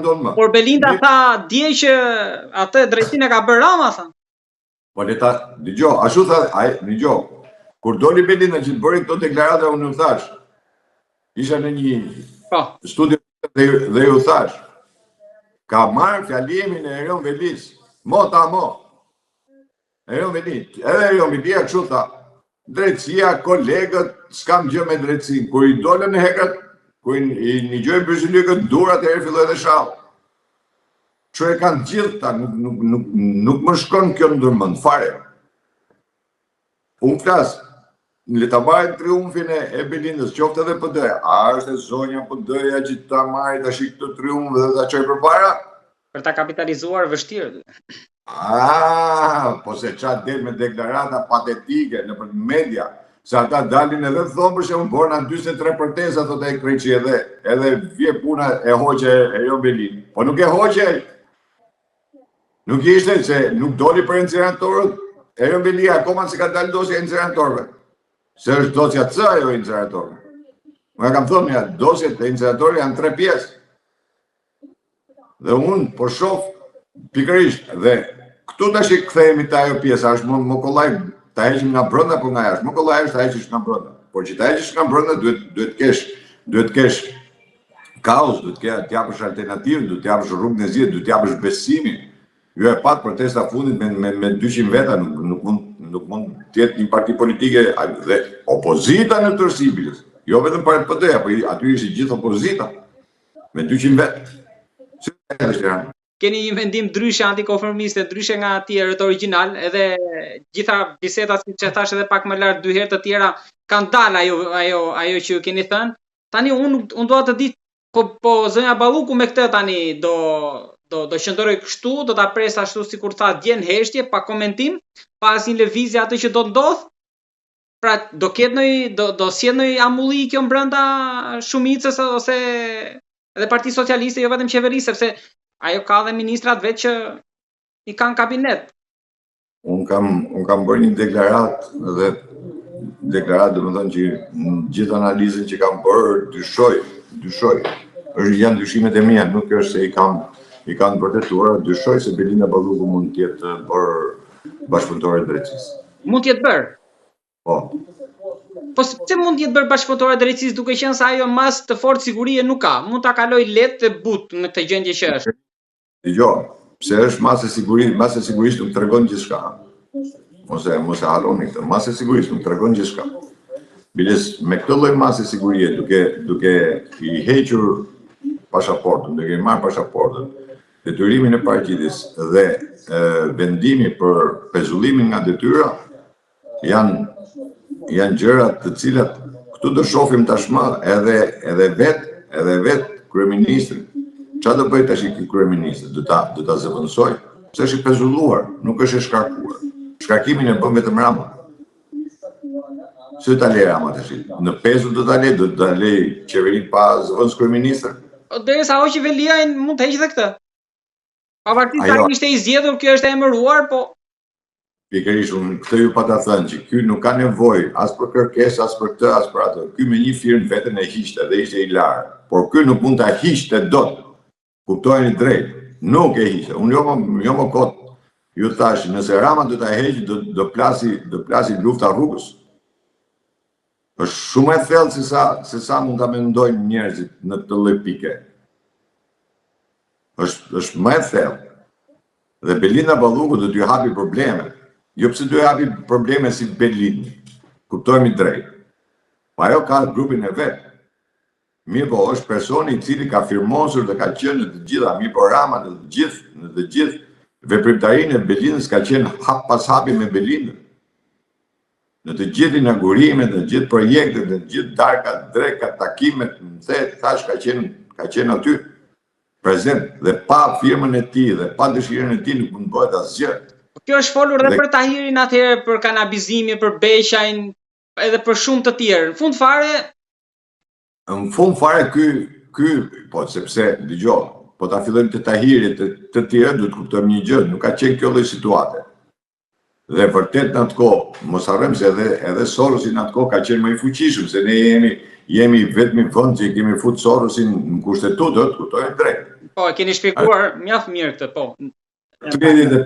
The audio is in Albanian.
ndonë më. Por Belinda tha dje që atë drejtinë e ka bërë Rama, tha. Po leta, dëgjoj, ashtu tha, dëgjoj. Kur doli Belinda që të bëri këto deklarata, unë u thash. Isha në një studio dhe ju thash. Ka marrë fjalimin e Erion Velis. Mota. Erion Velis. Edhe Erion Velia kështu tha. Drejtësia, kolegët, s'kam gjë me drejtësin. Kur i dolën në hekrat, kur i një gjojnë Bërshilykët, durat e filloj dhe shallë. Që e kanë gjithë ta, nuk më shkon kjo ndërmend, fare. Unë flasë, le ta marrin triumfin e Belindës, qoftë edhe PD-ja. A është e zonja PD-ja që ta marri tash këtë triumf dhe ta çojë përpara? Për ta kapitalizuar vështirë. Po se çat del me deklarata patetike në media, se ata dalin edhe thonë për shembull borna 43 protesta thotë ai Kreçi edhe vje puna e hoqe Erion Belin. Po nuk e hoqe. Nuk ishte se nuk doli për incineratorët. Erion Beli akoma se ka dalë dosja e incineratorëve. Se është dosja C ajo e incineratorëve. Unë kam thënë ja, dosjet e incineratorëve janë 3 pjesë. Dhe unë po shoh pikërisht dhe këtu tash i kthehemi te ajo pjesa, është më kollaj ta heqim nga brenda apo nga jashtë. Më kollaj është ta heqish nga brenda. Por që ta heqish nga brenda duhet kesh kaos, duhet të japësh alternativë, duhet të japësh rrugën e zgjedhjet, duhet të japësh besimin. Jo e pat protesta fundit me 200 veta, nuk mund të jetë një parti politike dhe opozita në tërësi bilës. Jo vetëm për PD-ja, po aty ishte gjithë opozita me 200 vetë. Keni një vendim ndryshe antikonformiste, ndryshe nga tjerët origjinal, edhe gjitha bisedat siç e thash edhe pak më lart dy herë të tjera kanë dalë ajo që ju keni thënë. Tani unë dua të di po zënja Balluku me këtë tani do qëndroj kështu, do ta pres ashtu sikur tha djen heshtje pa komentim, pa asnjë lëvizje atë që do ndodh. Pra do ketë do sjell ndonjë amulli kjo brenda shumicës ose edhe Parti Socialiste, jo vetëm qeverisë, sepse ajo ka dhe ministrat vetë që i kanë kabinet. Unë kam bërë një deklaratë dhe më thënë që gjithë analizën që kam bërë dyshoj. Janë dyshimet e mia, nuk është se i kanë vërtetuar, dyshoj se Belinda Balluku mund të jetë bërë bashkëpunëtore e drejtësisë. Mund të jetë bërë? Po. Po pse mund të jetë bërë bashkëpunëtore e drejtësisë duke qenë se ajo mas të fortë sigurie nuk ka? Mund ta kaloj lehtë e butë në këtë gjendje që është. Dgjoj, pse është masë sigurisht nuk tregon gjithçka. Mos e harroni këtë, masë sigurisht nuk tregon gjithçka. Biles me këtë lloj masë sigurie duke i hequr pasaportën, duke i marrë pasaportën, detyrimin e paraqitjes dhe vendimi për pezullimin nga detyra janë gjëra të cilat këtu do shohim tashmë edhe vet kryeministri. Çfarë do bëj tash ky kryeminist? Do ta zëvendësoj, pse është i pezulluar, nuk është i shkarkuar. Shkarkimin e bën vetëm Rama. Se ta lej Rama tash. Në pezull do ta lej qeverinë pa zëvendës kryeministër. Derisa hoqi Velia mund të heqë dhe këtë. Pavarësisht se ai ishte i zgjedhur, kjo është e emëruar, po pikërisht unë këtë ju pata thënë që ky nuk ka nevojë as për kërkesë, as për këtë, as për atë. Ky me një firmë veten e hiqte dhe ishte i larë. Por ky nuk mund ta hiqte dot. Kuptojeni drejt. Nuk e hiqte. Unë jo më kot. Ju thash, nëse Rama do ta heqë, do plasi lufta rrugës. Është shumë e thellë se sa mund ta mendojnë njerëzit në këtë lloj pike. Është më e thellë. Dhe Belinda Balluku do t'ju hapi probleme. Jo pse do t'ju hapi probleme si Belin. Kuptojmë drejt. Po ajo ka grupin e vet. Mirë po është personi i cili ka firmosur dhe ka qenë në të gjitha, mirë po Rama në të gjithë veprimtarinë e Belinës ka qenë hap pas hapi me Belinën. Në të gjithë inaugurimet, në të gjithë projektet, në të gjithë darkat, drekat, takimet, thash ka qenë aty prezent dhe pa firmën e tij dhe pa dëshirën e tij nuk mund bëhet asgjë. Kjo është folur edhe për Tahirin atëherë, për kanabizimin, për Beqajin, edhe për shumë të tjerë. Në fund fare ky po sepse dëgjoj, po ta fillojmë te Tahiri të tjerë duhet kuptojmë një gjë, nuk ka qenë kjo lloj situate. Dhe vërtet në atë kohë, mos harrojmë se edhe Sorosi në atë kohë ka qenë më i fuqishëm, se ne jemi vetëm vend që kemi fut Sorosin në kushtetutë, kuptojmë drejt. Po, e keni shpjeguar mjaft mirë këtë, po. 35